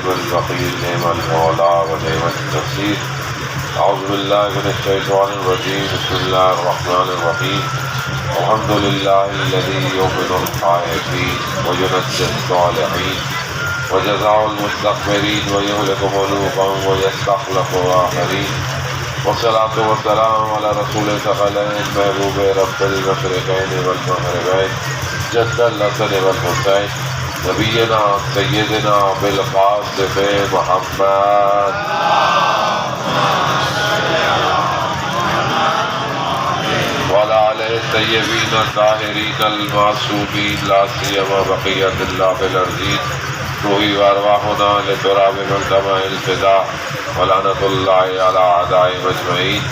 الحليم الوقير نعم المولى ونعم النصير. أعوذ بالله من الشيطان الرجيم. بسم الله الرحمن الرحيم. الحمد لله الذي يؤمن الخائفين وينجي الصالحين وجزاء المستكبرين ويهلك ملوكهم ويستخلف آخرين. والصلاة والسلام على رسول ثقلين محبوب رب المشرقين والمغربين جد الحسن والحسين نبينا سيدنا بالقاسم محمد. وعلى آله الطيبين الطاهرين المعصومين لا سيما بقية الله في الأرضين. روحي وأرواحنا لتراب ملتمع الفداء ولعنة الله على أعدائهم أجمعين.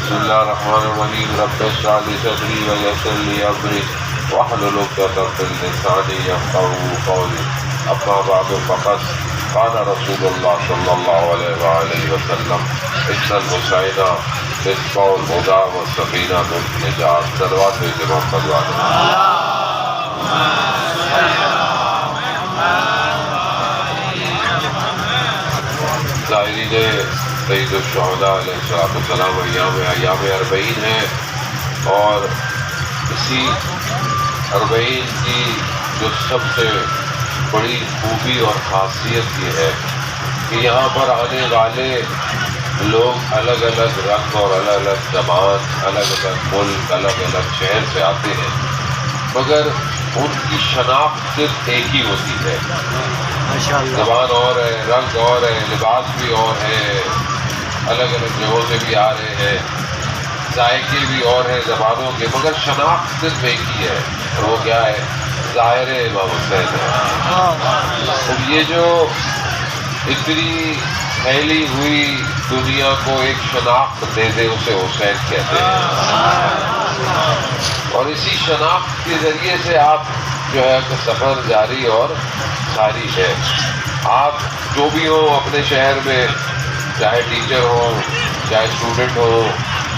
بسم الله الرحمن الرحيم. رب اشرح لي صدري ويسر لي أمري واحلل عقدة من لساني يفقهوا قولي. أما بعد فقد قال رسول الله صلى الله عليه وآله وسلم إن الحسين مصباح الهدى والسكينة النجاة. صلوات محمد وعلى ظاہرین سید الشہداء علیہ السلام ایام اربعین ہے، اور اسی اربعین کی جو سب سے بڑی خوبی اور خاصیت یہ ہے کہ یہاں پر آنے والے لوگ الگ الگ رنگ اور الگ الگ زبان، الگ الگ ملک، الگ الگ شہر سے آتے ہیں، مگر ان کی شناخت صرف ایک ہی ہوتی ہے. زبان اور ہے، رنگ اور ہے، لباس بھی اور ہے، الگ الگ جگہوں سے بھی آ رہے ہیں، ذائقے بھی اور ہیں زبانوں کے، مگر شناخت صرف ایک ہی ہے، اور وہ کیا ہے؟ ظاہر امام حسین ہے. یہ جو اتنی پھیلی ہوئی دنیا کو ایک شناخت دے دے اسے حسین کہتے ہیں، اور اسی شناخت کے ذریعے سے آپ جو ہے کہ سفر جاری اور ساری ہے. آپ جو بھی ہوں اپنے شہر میں، چاہے ٹیچر ہوں، چاہے اسٹوڈنٹ ہوں،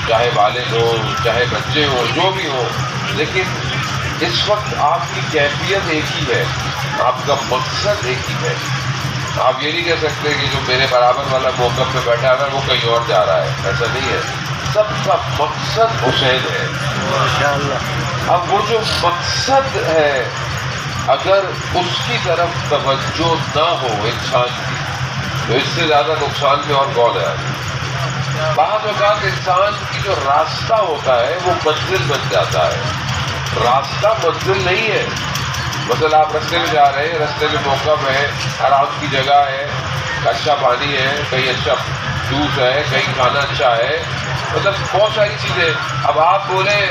چاہے والد ہوں، چاہے بچے ہوں، جو بھی ہوں، لیکن اس وقت آپ کی کیفیت ایک ہی ہے، آپ کا مقصد ایک ہی ہے. آپ یہ نہیں کہہ سکتے کہ جو میرے برابر والا موقف پہ بیٹھا ہے وہ کہیں اور جا رہا ہے، ایسا نہیں ہے. سب کا مقصد حسین ہے. اب وہ جو مقصد ہے اگر اس کی طرف توجہ نہ ہو انسان کی تو اس سے زیادہ نقصان میں اور کون ہے. بعض اوقات انسان کی جو راستہ ہوتا ہے وہ منزل بن جاتا ہے. راستہ منزل نہیں ہے. مثلا آپ رستے میں جا رہے ہیں، رستے میں موقف ہے، آرام کی جگہ ہے، اچھا پانی ہے، کہیں اچھا جوس ہے، کہیں کھانا اچھا ہے، مطلب بہت ساری چیزیں. اب آپ بولیں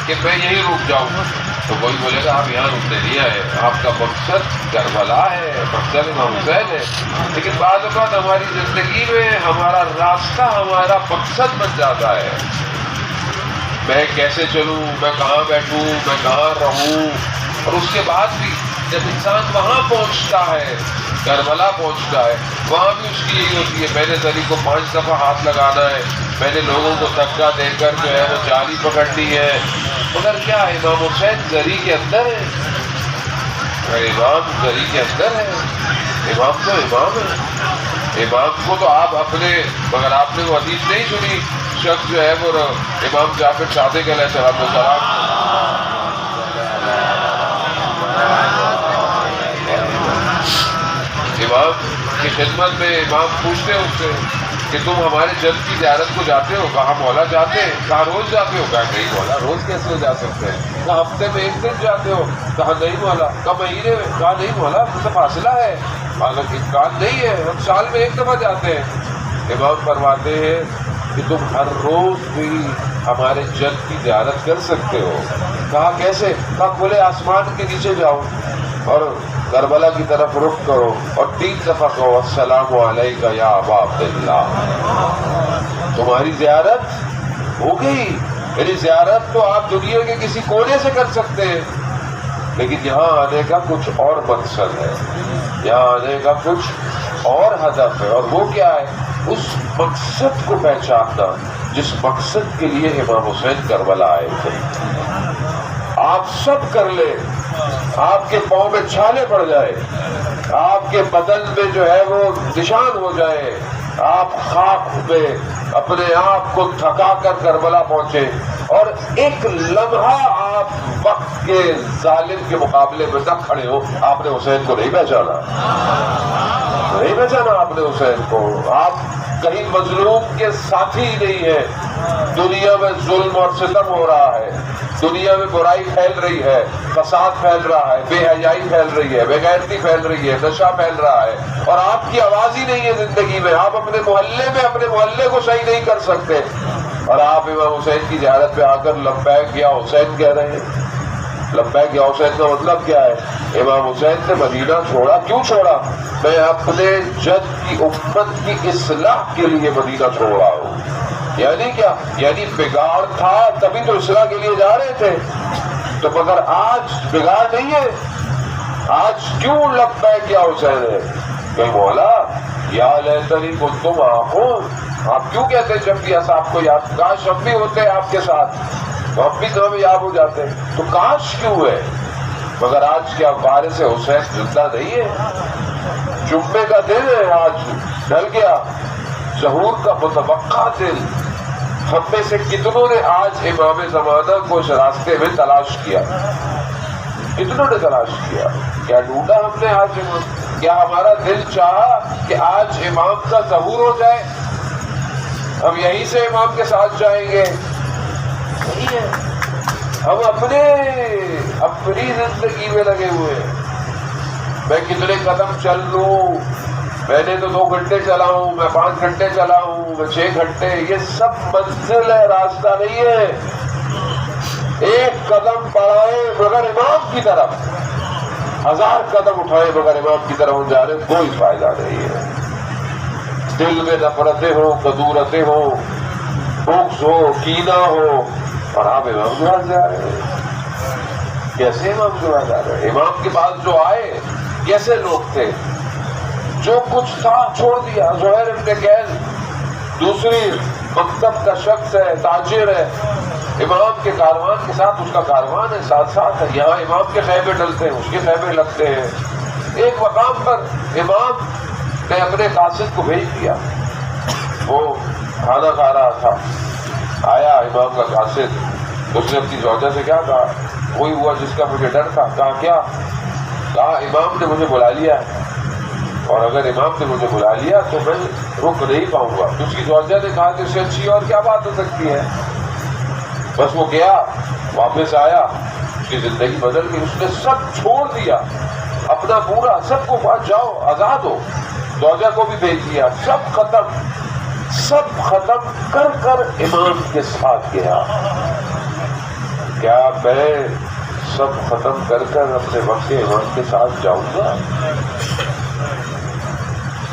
کہ میں یہیں رک جاؤں تو کوئی بولے گا آپ یہاں رکنے نہیں آئے، آپ کا مقصد کربلا ہے، مقصد امام حسین ہے. لیکن بعض اوقات ہماری زندگی میں ہمارا راستہ ہمارا مقصد بن جاتا ہے. میں کیسے چلوں، میں کہاں بیٹھوں، میں کہاں رہوں. اور اس کے بعد بھی جب انسان وہاں پہنچتا ہے، کربلا پہنچتا ہے، وہاں بھی اس کی یہی ہوتی ہے میں نے زری کو 5 دفعہ ہاتھ لگانا ہے، میں نے لوگوں کو دھکا دے کر جو ہے وہ جالی پکڑنی ہے. مگر کیا امام حسین زری کے اندر ہے، امام زری کے اندر ہے. امام تو امام ہے. امام کو تو آپ اپنے، مگر آپ نے وہ حدیث نہیں سنی، شخص جو ہے وہ امام جعفر صادق علیہ السلام امام کی خدمت میں امام پوچھتے ہیں اس سے کہ تم ہمارے جد کی زیارت کو جاتے ہو؟ کہا مولا جاتے ہیں. کہا روز جاتے ہو؟ کہا نہیں مولا روز کیسے جا سکتے ہیں. کہا ہفتے میں 1 دن جاتے ہو؟ کہا نہیں مولا. کہا مہینے میں؟ کہا نہیں مولا تو فاصلہ ہے. حالانکہ امکان نہیں ہے، ہم سال میں 1 دفعہ جاتے ہیں. امام فرماتے ہیں کہ تم ہر روز بھی ہمارے جد کی زیارت کر سکتے ہو. کہا کیسے؟ کہا کھلے آسمان کے نیچے جاؤ اور کربلا کی طرف رخ کرو اور 3 دفعہ کہو السلام علیکم یا ابا عبداللہ. تمہاری زیارت ہو گئی. یعنی زیارت تو آپ دنیا کے کسی کونے سے کر سکتے ہیں، لیکن یہاں آنے کا کچھ اور مقصد ہے، یہاں آنے کا کچھ اور ہدف ہے. اور وہ کیا ہے؟ اس مقصد کو پہچاننا جس مقصد کے لیے امام حسین کربلا آئے تھے. آپ سب کر لیں، آپ کے پاؤں میں چھالے پڑ جائے، آپ کے کے بدن میں جو ہے وہ نشان ہو جائے، آپ خاک میں اپنے آپ کو تھکا کر کربلا پہنچے، اور ایک لمحہ آپ وقت کے ظالم کے مقابلے میں نہ کھڑے ہو۔ آپ نے حسین کو نہیں پہچانا، نہیں پہچانا آپ نے حسین کو۔ آپ کہیں مظلوم کے ساتھی ہی نہیں ہیں۔ دنیا میں ظلم اور ستم ہو رہا ہے، دنیا میں برائی پھیل رہی ہے، فساد پھیل رہا ہے، بے حیائی پھیل رہی ہے، بے غیرتی پھیل رہی ہے، نشہ پھیل رہا ہے، اور آپ کی آواز ہی نہیں ہے زندگی میں۔ آپ اپنے محلے میں اپنے محلے کو صحیح نہیں کر سکتے، اور آپ امام حسین کی زیارت پہ آ کر لبیک یا حسین کہہ رہے ہیں۔ لبیک یا حسین کا مطلب کیا ہے؟ امام حسین نے مدینہ چھوڑا، کیوں چھوڑا؟ میں اپنے جد کی امت کی اصلاح کے لیے مدینہ چھوڑ رہا ہوں۔ یعنی کیا؟ یعنی بگاڑ تھا تبھی تو اصلاح کے لیے جا رہے تھے، تو مگر آج بگاڑ نہیں ہے۔ آج کیوں لبیک یا حسین ہے؟ کہ مولا یا لیتنی کنت معکم، آپ کیوں کہتے ہیں جب بھی اصحاب کو یاد؟ کاش ہم بھی ہوتے آپ کے ساتھ تو ہم بھی کامیاب ہو جاتے، تو کاش کیوں ہے؟ مگر آج کیا وارث حسین زندہ نہیں ہے؟ جمعے کا دن ہے، آج ڈل گیا، ظہور کا متوقع دن۔ ہم میں سے کتنوں نے آج امام زمانہ کو اس راستے میں تلاش کیا؟ کتنوں نے تلاش کیا؟ کیا ڈھونڈا ہم نے آج امام؟ کیا ہمارا دل چاہا کہ آج امام کا ظہور ہو جائے، ہم یہیں سے امام کے ساتھ جائیں گے؟ نہیں ہے، ہم اپنی زندگی میں لگے ہوئے ہیں۔ میں کتنے قدم چل لوں، میں نے تو 2 گھنٹے چلا ہوں، میں 5 گھنٹے چلا ہوں، میں 6 گھنٹے، یہ سب منزل ہے، راستہ نہیں ہے۔ ایک قدم بڑھائے مگر امام کی طرف، 1000 قدم اٹھائے مگر امام کی طرف ہم جا رہے، کوئی فائدہ نہیں ہے۔ دل میں نفرتیں ہو، کدورتیں ہو، بغض ہو، کینہ ہو، اور آپ امام کے پاس جا رہے ہیں۔ کیسے امام کے پاس جا رہے ہیں؟ امام کے پاس جو آئے کیسے لوگ تھے؟ جو کچھ تھا چھوڑ دیا۔ زہیر ابن کیس دوسری مکتب کا شخص ہے، تاجر ہے، امام کے کاروان کے ساتھ، اس کا کاروان ہے، ساتھ ساتھ ہے، یہاں امام کے خیمے ڈلتے ہیں، اس کے خیمے لگتے ہیں۔ ایک مقام پر امام نے اپنے قاصد کو بھیج دیا، وہ کھانا کھا رہا تھا، آیا امام کا قاصد، اس نے اپنی زوجہ سے کیا کہا؟ وہی ہوا جس کا مجھے ڈر تھا۔ کہا کیا؟ کہا امام نے مجھے بلا لیا ہے، اور اگر امام نے مجھے بلا لیا تو میں رک نہیں پاؤں گا۔ اس کی زوجہ نے کہا کہ اس سے اچھی اور کیا بات ہو سکتی ہے؟ بس وہ گیا، واپس آیا، اس کی زندگی بدل گئی۔ اس نے سب چھوڑ دیا، اپنا پورا سب کو پاس جاؤ، آزاد ہو، زوجہ کو بھی بھیج دیا، سب ختم کر کر امام کے ساتھ گیا۔ کیا میں سب ختم کر کر اپنے وقت کے امام کے ساتھ جاؤں گا؟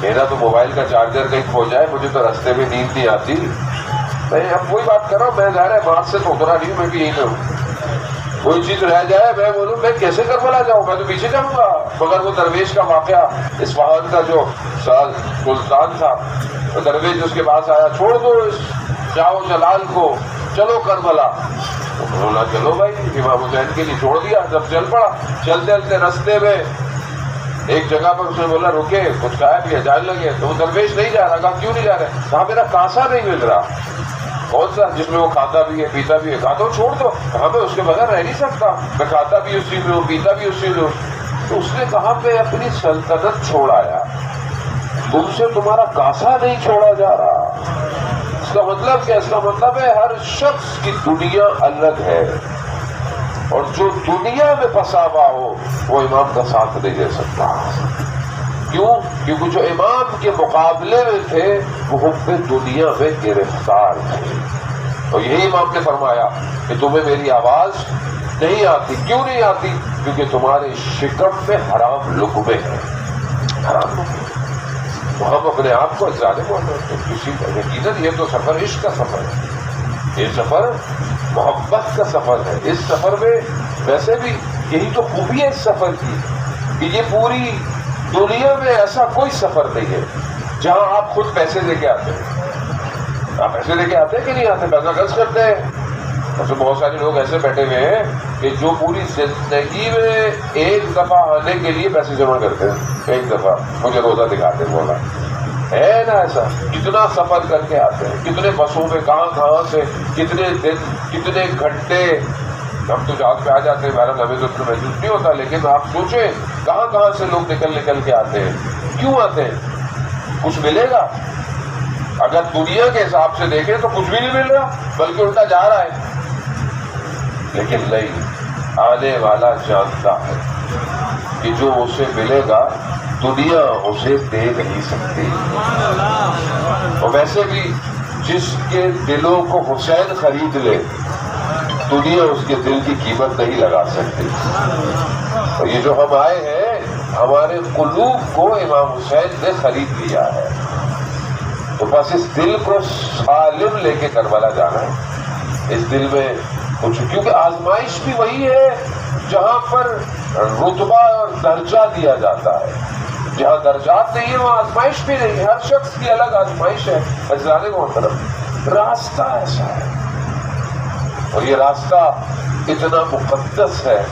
میرا تو موبائل کا چارجر کہیں کھو جائے، مجھے تو راستے میں نیند نہیں آتی۔ میں اب وہی بات کر رہا ہوں، میں ظاہر ہے باہر سے تو اترا نہیں ہوں، میں بھی یہیں پہ ہوں۔ کوئی چیز رہ جائے میں بولوں میں کیسے کربلا جاؤں، میں تو پیچھے جاؤں گا۔ مگر وہ درویش کا واقعہ، اصفہان کا جو سلطان تھا، وہ درویش اس کے پاس آیا، چھوڑ دو اس جاؤ جلال کو، چلو کربلا۔ تو بولا چلو بھائی، امام حسین کے لیے چھوڑ دیا۔ جب چل پڑا، چلتے چلتے رستے میں ایک جگہ پر اس نے بولا رکے، کچھ کھایا پیا، جانے لگے۔ تو وہ درویش نہیں جا رہا، کہا کیوں نہیں جا رہے؟ کہا میرا کاسا نہیں مل رہا۔ کون سا؟ جس میں وہ کھاتا بھی ہے پیتا بھی ہے۔ کہا تو چھوڑ دو۔ کہا میں اس کے بغیر رہ نہیں سکتا، میں کھاتا بھی اسی میں ہوں، پیتا بھی اسی میں ہوں۔ تو اس نے کہا میں اپنی سلطنت چھوڑ آیا، تم سے تمہارا کاسا نہیں چھوڑا جا رہا۔ اس کا مطلب کیا؟ اس کا مطلب ہے ہر شخص کی دنیا الگ ہے، اور جو دنیا میں پھنسا ہوا ہو وہ امام کا ساتھ نہیں دے سکتا۔ کیوں؟ کیونکہ جو امام کے مقابلے میں تھے وہ حب دنیا میں گرفتار تھے۔ اور یہی امام نے فرمایا کہ تمہیں میری آواز نہیں آتی۔ کیوں نہیں آتی؟ کیونکہ تمہارے شکم میں حرام لقمے ہیں، حرام لقمے۔ تو ہم اپنے آپ کو ظالم ہوتے ہیں کسی کا۔ یقیناً یہ تو سفر عشق کا سفر ہے، یہ سفر محبت کا سفر ہے۔ اس سفر میں ویسے بھی یہی تو خوبی ہے اس سفر کی کہ یہ پوری دنیا میں ایسا کوئی سفر نہیں ہے جہاں آپ خود پیسے دے کے آتے ہیں۔ آپ پیسے دے کے آتے ہیں کہ نہیں آتے؟ پیسہ خرچ کرتے ہیں، ایسے بہت سارے لوگ ایسے بیٹھے ہوئے ہیں کہ جو پوری زندگی میں ایک دفعہ آنے کے لیے پیسے جمع کرتے ہیں، ایک دفعہ مجھے روزہ دکھاتے ہیں، بولا ہے نا ایسا، کتنا سفر کر کے آتے ہیں، کتنے بسوں میں کہاں سے، کتنے دن، کتنے گھنٹے، ہم تو جہاز پہ آ جاتے ہیں، بہرحال ہمیں تو اتنا محسوس نہیں ہوتا، لیکن آپ سوچیں کہاں سے لوگ نکل کے آتے ہیں، کیوں آتے ہیں؟ کچھ ملے گا؟ اگر دنیا کے حساب سے دیکھیں تو کچھ بھی نہیں مل رہا، بلکہ الٹا جا رہا ہے، لیکن نہیں، آنے والا جانتا ہے کہ جو اسے ملے گا دنیا اسے دے نہیں سکتی۔ اور ویسے بھی جس کے دلوں کو حسین خرید لے، دنیا اس کے دل کی قیمت نہیں لگا سکتی۔ اور یہ جو ہم آئے ہیں، ہمارے قلوب کو امام حسین نے خرید لیا ہے، تو بس اس دل کو سالم لے کے کربلا جانا ہے۔ اس دل میں کچھ، کیونکہ آزمائش بھی وہی ہے جہاں پر رتبہ اور درجہ دیا جاتا ہے، جہاں درجات نہیں ہے وہاں آزمائش بھی نہیں ہے، ہر شخص کی الگ آزمائش ہے۔ عزیزان محترم، راستہ ایسا ہے، اور یہ راستہ اتنا مقدس ہے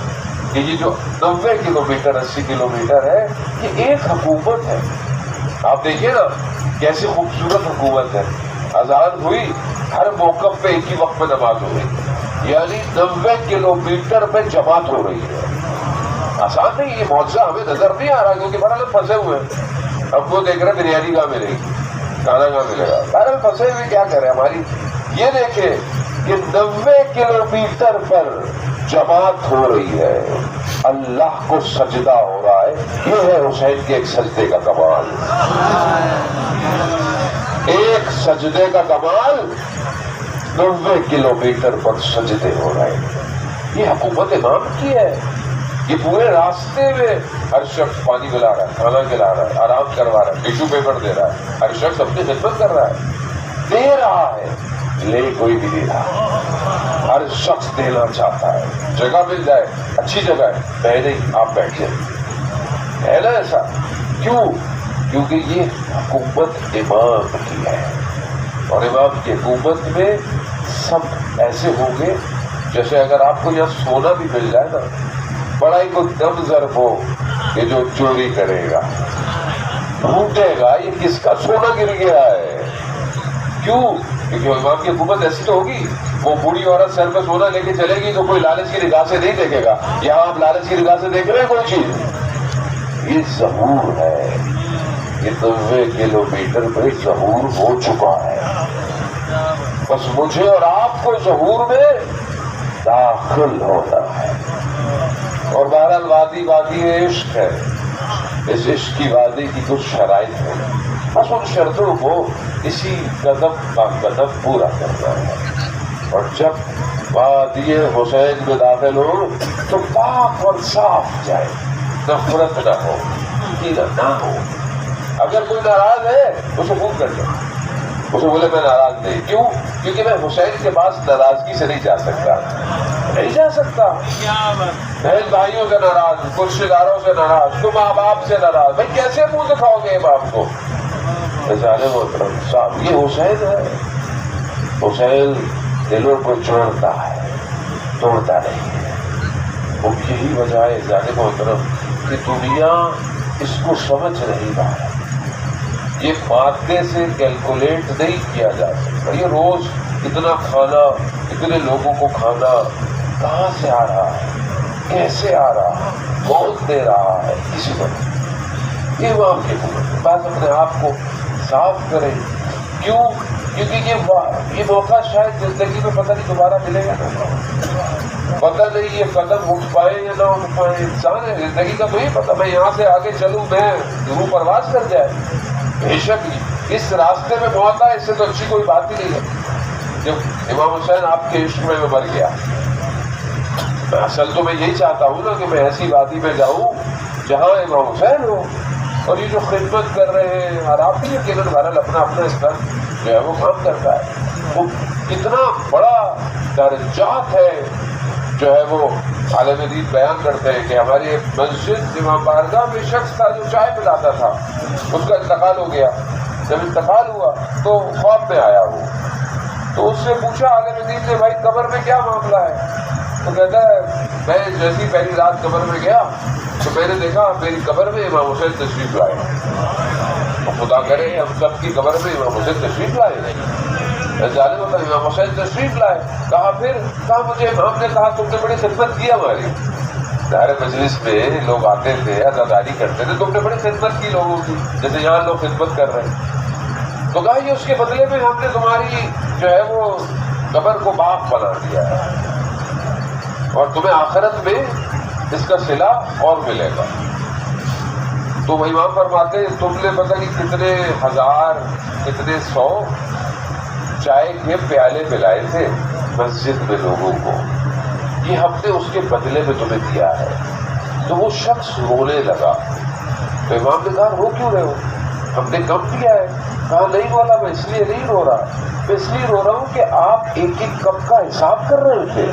کہ یہ جو 90 کلومیٹر 80 کلومیٹر ہے، یہ ایک حکومت ہے۔ آپ دیکھیے نا کیسی خوبصورت حکومت ہے، اذان ہوئی، ہر موقف پہ ایک ہی وقت میں نماز ہو رہی، یعنی 90 کلومیٹر میں جماعت ہو رہی ہے۔ آسان نہیں، یہ معجزہ ہمیں نظر نہیں آ رہا کیونکہ بہرحال پھنسے ہوئے ہیں، ہم کو دیکھ رہے ہیں بریانی کہاں ملے گی، کھانا کہاں ملے گا، بہرحال پھنسے ہوئے کیا کریں۔ ہماری یہ دیکھیں کہ 90 کلومیٹر پر جماعت ہو رہی ہے، اللہ کو سجدہ ہو رہا ہے۔ یہ ہے حسین کے ایک سجدے کا کمال، ایک سجدے کا کمال، 90 کلومیٹر پر سجدے ہو رہے ہیں۔ یہ حکومت امام کی ہے۔ یہ پورے راستے میں ہر شخص پانی پلا رہا ہے، کھانا کھلا رہا ہے، آرام کروا رہا ہے، ٹیشو پیپر دے رہا ہے، ہر شخص اپنی خدمت کر رہا ہے، دے رہا ہے، لے کوئی بھی دے رہا، ہر شخص دینا چاہتا ہے۔ جگہ مل جائے، اچھی جگہ ہے، میں نہیں، آپ بیٹھ جائیں، ہے نا ایسا؟ کیوں؟ کیونکہ یہ حکومت امام کی ہے، اور امام کی حکومت میں سب ایسے ہوں گے جیسے اگر آپ کو یہاں سونا بھی مل جائے نا، بڑا ہی کوئی دم ضرب ہو کہ جو چوری کرے گا، ڈھونڈے گا یہ کس کا سونا گر گیا ہے۔ کیوں؟ کیونکہ امام کی حکومت ایسی تو ہوگی، وہ بوڑھی عورت سر پہ سونا لے کے چلے گی تو کوئی لالچ کی نگاہ سے نہیں دیکھے گا۔ یہاں آپ لالچ کی نگاہ سے دیکھ رہے ہیں کوئی چیز؟ یہ ظہور ہے، یہ 90 کلومیٹر پہ ظہور ہو چکا ہے، بس مجھے اور آپ کو ظہور میں داخل ہونا ہے۔ اور بہرحال وادی عشق ہے، اس عشق کی وادی کی کچھ شرائط ہے، بس ان شرطوں کو اسی قدم کا قدم پورا کرنا ہے۔ اور جب وادی حسین میں داخل ہو تو پاک اور صاف جائے، نفرت نہ ہو، کینہ نہ ہو۔ اگر کوئی ناراض ہے اسے فون کر دیں، اسے بولے میں ناراض نہیں، کیوں؟ کیونکہ میں حسین کے پاس ناراضگی سے نہیں جا سکتا، نہیں جا سکتا، بہن بھائیوں سے ناراض، رشتے داروں سے ناراض، تم ماں باپ سے ناراض، بھائی کیسے منہ دکھاؤ گے امام کو؟ جانے محترم صاحب، یہ حسین ہے، حسین دلوں کو جوڑتا ہے، توڑتا نہیں ہے۔ وہ یہی وجہ ہے جانے محترم کہ دنیا اس کو سمجھ نہیں رہا ہے، یہ مادے سے کیلکولیٹ نہیں کیا جا سکتا۔ یہ روز اتنا کھانا، اتنے لوگوں کو کھانا کہاں سے آ رہا ہے، کیسے آ رہا ہے، کون دے رہا ہے، کسی کو نہیں۔ یہ امام کی حکومت، بات اپنے آپ کو صاف کریں۔ کیوں؟ کیونکہ یہ موقع شاید زندگی میں پتہ نہیں دوبارہ ملے گا، پتہ نہیں یہ قدم اٹھ پائے یا نہ اٹھ پائے۔ انسان ہے، زندگی کا تو ہی پتہ، میں یہاں سے آگے چلوں، میں روح پرواز کر جائے، بے شک اس راستے میں موت آئے، اس سے تو اچھی کوئی بات ہی نہیں ہے۔ جب امام حسین آپ کے عشق میں مر گیا، اصل تو میں یہی چاہتا ہوں نا کہ میں ایسی وادی میں جاؤں جہاں امام حسین ہو، اور یہ جو خدمت کر رہے ہیں، اور آپ بھی یقیناً بہرحال اپنا استر جو ہے وہ کام کرتا ہے، وہ کتنا بڑا درجات ہے جو ہے وہ عالم دین بیان کرتے ہیں کہ ہماری مسجد امام بارگاہ میں شخص تھا جو چائے پلاتا تھا، اس کا انتقال ہو گیا، جب انتقال ہوا تو خواب میں آیا وہ تو اس سے پوچھا عالم دین نے بھائی قبر میں کیا معاملہ ہے؟ تو کہتا ہے میں جیسی پہلی رات قبر میں گیا تو میں نے دیکھا میری قبر میں امام حسین تشریف لائے، تو خدا کرے ہم سب کی قبر میں امام حسین تشریف لائے، ظالم ہوتا امام حسین تشریف لائے۔ کہا پھر؟ کہا مجھے امام نے کہا تم نے بڑی خدمت کی ہماری، دار مجلس میں لوگ آتے تھے عزاداری کرتے تھے، تم نے بڑی خدمت کی لوگوں کی جیسے یہاں لوگ خدمت کر رہے ہیں، تو کہا یہ اس کے بدلے میں ہم نے تمہاری جو ہے وہ قبر کو باغ بنا دیا ہے اور تمہیں آخرت میں اس کا صلہ اور ملے گا۔ تو امام فرماتے تم نے پتہ نہیں کتنے ہزار کتنے سو چائے کے پیالے پلائے تھے مسجد میں لوگوں کو، یہ ہم نے اس کے بدلے میں تمہیں دیا ہے۔ تو وہ شخص رونے لگا، تو امام نے کہا رو کیوں رہے ہو؟ ہم نے کم کیا ہے؟ کہا نہیں مولا میں اس لیے نہیں رو رہا، میں اس لیے رو رہا ہوں کہ آپ ایک ایک کپ کا حساب کر رہے تھے،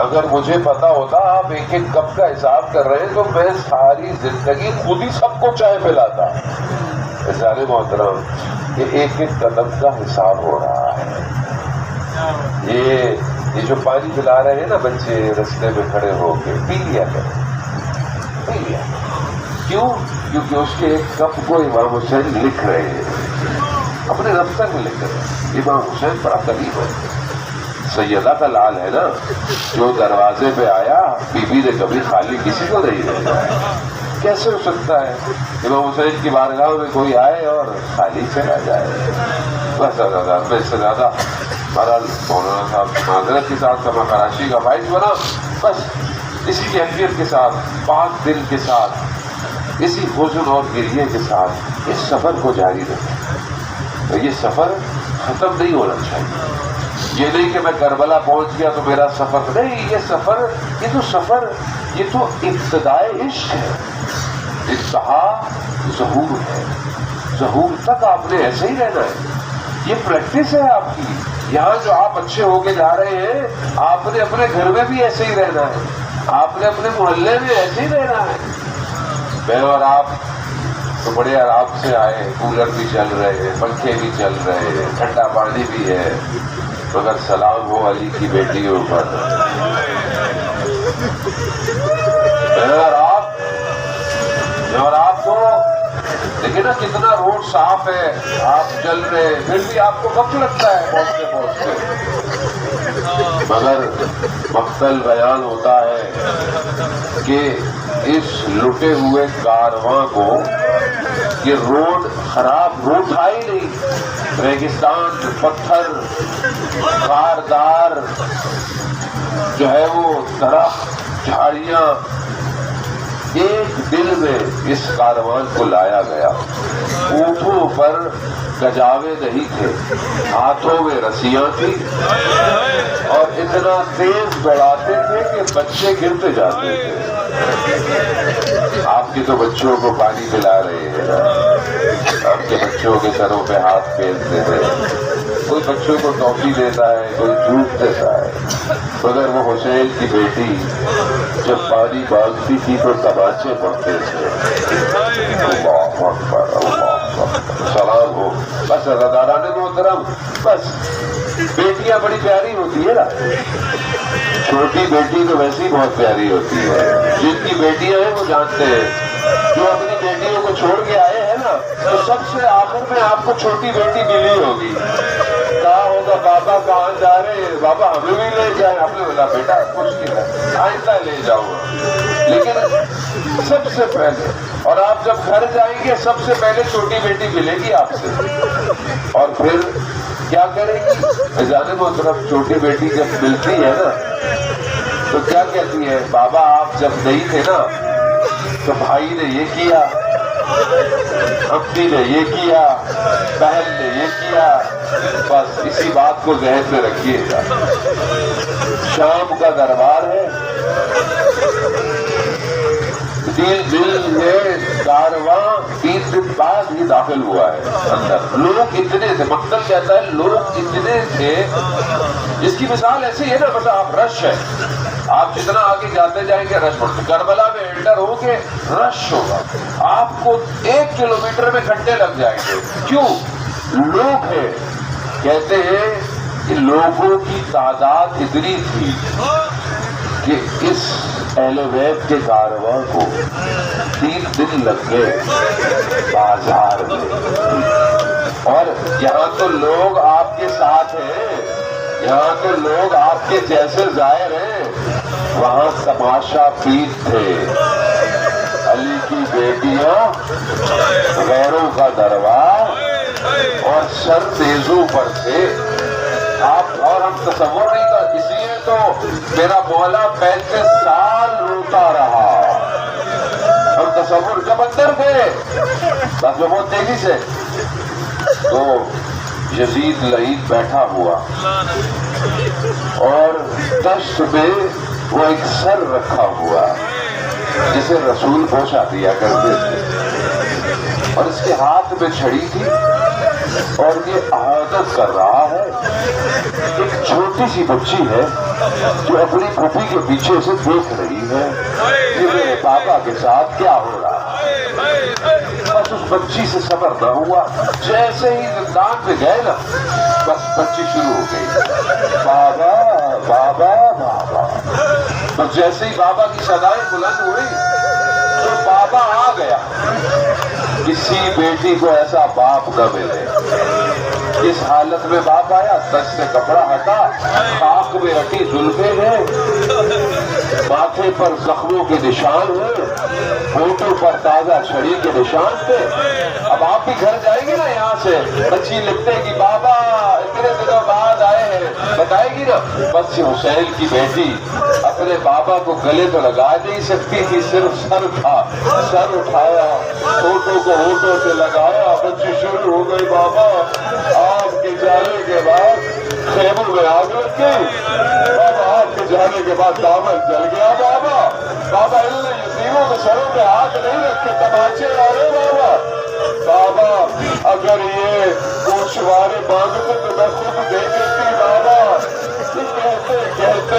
اگر مجھے پتا ہوتا آپ ایک ایک کپ کا حساب کر رہے ہیں تو میں ساری زندگی خود ہی سب کو چائے پلاتا۔ سارے محترم یہ ایک ایک قدم کا حساب ہو رہا ہے۔ یہ جو پانی پلا رہے ہیں نا بچے رستے میں کھڑے ہو کے، پی لیا کریں، پی لیا۔ کیوں؟ کیونکہ اس کے ایک کپ کو امام حسین لکھ رہے ہیں، اپنے دفتر میں لکھ رہے ہیں۔ امام حسین بڑا قریب ہے، سیدہ کا لال ہے نا، جو دروازے پہ آیا بی بی نے کبھی خالی کسی کو نہیں بھیجا، کیسے ہو سکتا ہے امام حسین کی بارگاہ میں کوئی آئے اور خالی چلا جائے؟ بس میں اس سے زیادہ بہرحال مولانا صاحب معذرت کے ساتھ سما کراچی کا باعث بنا، بس اسی کیفیت کے ساتھ، پاک دل کے ساتھ، اسی حزن اور گریے کے ساتھ اس سفر کو جاری رکھیں۔ یہ سفر ختم نہیں ہونا چاہیے، یہ نہیں کہ میں کربلا پہنچ گیا تو میرا سفر نہیں، یہ سفر یہ تو ابتدائے عشق ہے، انتہا ظہور ہے، ظہور تک آپ نے ایسے ہی رہنا ہے، یہ پریکٹس ہے آپ کی۔ یہاں جو آپ اچھے ہو کے جا رہے ہیں آپ نے اپنے گھر میں بھی ایسے ہی رہنا ہے، آپ نے اپنے محلے میں ایسے ہی رہنا ہے۔ میں اور آپ تو بڑے آرام سے آئے، کولر بھی چل رہے ہیں، پنکھے بھی چل رہے ہیں، ٹھنڈا پانی بھی ہے، مگر سلام ہو علی کی بیٹیوں پر۔ اور آپ کو دیکھیں نا کتنا روڈ صاف ہے، آپ چل رہے ہیں، پھر بھی آپ کو وقت لگتا ہے پہنچتے مگر مقتل بیان ہوتا ہے کہ اس لٹے ہوئے کارواں کو یہ روڈ خراب، روڈ تھا ہی نہیں، ریگستان، پتھر، خاردار جو ہے وہ درخت، جھاڑیاں، ایک دل میں اس کاروان کو لایا گیا۔ اونٹوں پر گجاوے نہیں تھے، ہاتھوں میں رسیاں تھیں اور اتنا تیز دوڑاتے تھے کہ بچے گرتے جاتے تھے۔ آپ کے تو بچوں کو پانی پلا رہے ہیں، آپ کے بچوں کے سروں پہ ہاتھ پھیرتے ہیں، کوئی بچوں کو ٹافی دیتا ہے، کوئی دودھ دیتا ہے، مگر وہ حسین کی بیٹی جب پانی مانگتی تھی تو تماچے پڑتے تھے۔ اللہ اکبر، اللہ اکبر، سلام ہو۔ بس عزاداران محترم، بس بیٹیاں بڑی پیاری ہوتی ہے نا، چھوٹی بیٹی تو ویسے ہی بہت پیاری ہوتی ہے، جن کی بیٹیاں ہیں وہ جانتے ہیں، جو اپنی بیٹیوں کو چھوڑ کے آئے ہیں نا تو سب سے آخر میں آپ کو چھوٹی بیٹی ملی ہوگی، کہا ہوگا بابا کہاں جا رہے ہیں، بابا ہمیں بھی لے جائیں، آپ نے بولا بیٹا مشکل ہے آئندہ لے جاؤں گا، لیکن سب سے پہلے، اور آپ جب گھر جائیں گے سب سے پہلے چھوٹی بیٹی ملے گی آپ سے، اور پھر کیا کرے گی؟ جانے محترم چھوٹی بیٹی جب ملتی ہے نا تو کیا کہتی ہے، بابا آپ جب نہیں تھے نا تو بھائی نے یہ کیا، اپنی نے یہ کیا، بہن نے یہ کیا، بس اسی بات کو ذہن میں رکھیے گا۔ شام کا دربار ہے، دل ہے کارواں 3 دن بعد ہی داخل ہوا ہے اندر۔ لوگ اتنے تھے، مقتل کہتا ہے لوگ اتنے تھے، جس کی مثال ایسی ہے نا، بس آپ رش ہے، آپ جتنا آگے جاتے جائیں گے رش بڑھتے، کربلا میں انٹر ہو کے رش ہوگا، آپ کو 1 کلومیٹر میں گھنٹے لگ جائیں گے، کیوں؟ لوگ ہیں، کہتے ہیں کہ لوگوں کی تعداد اتنی تھی کہ اس اہل بیت کے کارواں کو 3 دن لگ گئے بازار میں. اور یہاں تو لوگ آپ کے ساتھ ہیں, یہاں تو لوگ آپ کے جیسے ظاہر ہیں, وہاں تماشا پیٹ تھے. علی کی بیٹیاں, غیروں کا دربار اور سر تیزوں پر تھے. آپ اور ہم تصور نہیں کر, اس لیے تو میرا مولا 35 سال روتا رہا. ہم تصور جب اندر گئے بس میں بہت تیزی سے, تو یزید لعید بیٹھا ہوا اور دشت میں وہ ایک سر رکھا ہوا جسے رسول پوچھا دیا کرتے تھے, اور اس کے ہاتھ میں چھڑی تھی اور یہ عادت کر رہا ہے. ایک چھوٹی سی بچی ہے جو اپنی پھوپھی کے پیچھے سے دیکھ رہی ہے کہ میرے بابا کے ساتھ کیا ہو رہا ہے. بس اس بچی سے صبر نہ ہوا, جیسے ہی زندان پہ گئے نا بس بچی شروع ہو گئی, بابا بابا بابا. بس جیسے ہی بابا کی صدائیں بلند ہوئی تو بابا آ گیا. کسی بیٹی کو ایسا باپ نہ ملے. اس حالت میں باپ آیا, دست سے کپڑا ہٹا, خاک میں ہٹی زلفیں ہیں, ماتھے پر زخموں کے نشان ہیں, ہونٹوں پر تازہ چھڑی کے نشان تھے. اب آپ بھی گھر جائیں گے نا یہاں سے, بچی لکھتے کہ بابا اتنے دنوں بعد آئے ہیں, بتائے گی نا. بس حسین کی بیٹی اپنے بابا کو گلے تو لگا نہیں سکتی تھی, صرف سر تھا, سر اٹھایا, ہونٹوں کو ہونٹوں سے لگایا, بچی شروع ہو گئی. بابا آپ کے جانے کے بعد خیموں میں آگ لگ گئی, بابا آپ کے جانے کے بعد دامن جل گیا. بابا بابا ان یتیموں کے سروں پہ ہاتھ نہیں رکھے, تماچے آ رہے. بابا بابا اگر یہ گوشوارے مانگتے تو میں خود دے دیتی. بابا کہتے کہتے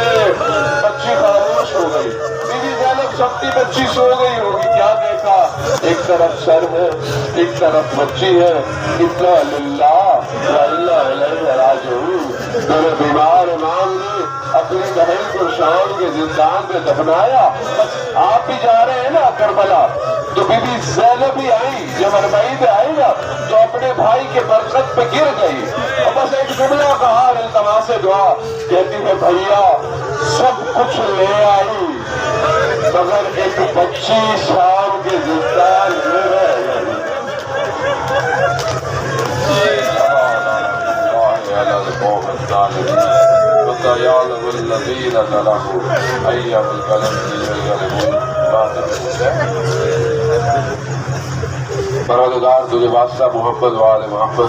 بچی خاموش ہو گئی. بیوی زینب سب کی بچی سو گئی ہوگی. کیا دیکھا, ایک طرف سر ہے, ایک طرف بچی ہے. انا للہ و انا الیہ راجعون. میرے بیمار امام نے اپنی بہن کو شام کے زندان میں دفنایا. بس آپ بھی جا رہے ہیں نا کربلا, تو بی بی زینب بھی آئی, جب اربعین میں آئی نا تو اپنے بھائی کے برکت پہ گر گئی, اور بس ایک جملہ کہا التماس دعا, کہتی ہے بھیا سب کچھ لے آئی مگر ایک بچی شام کے زندان میں رہ گئی. پروردگار تجھے واسطہ محمد والے محمد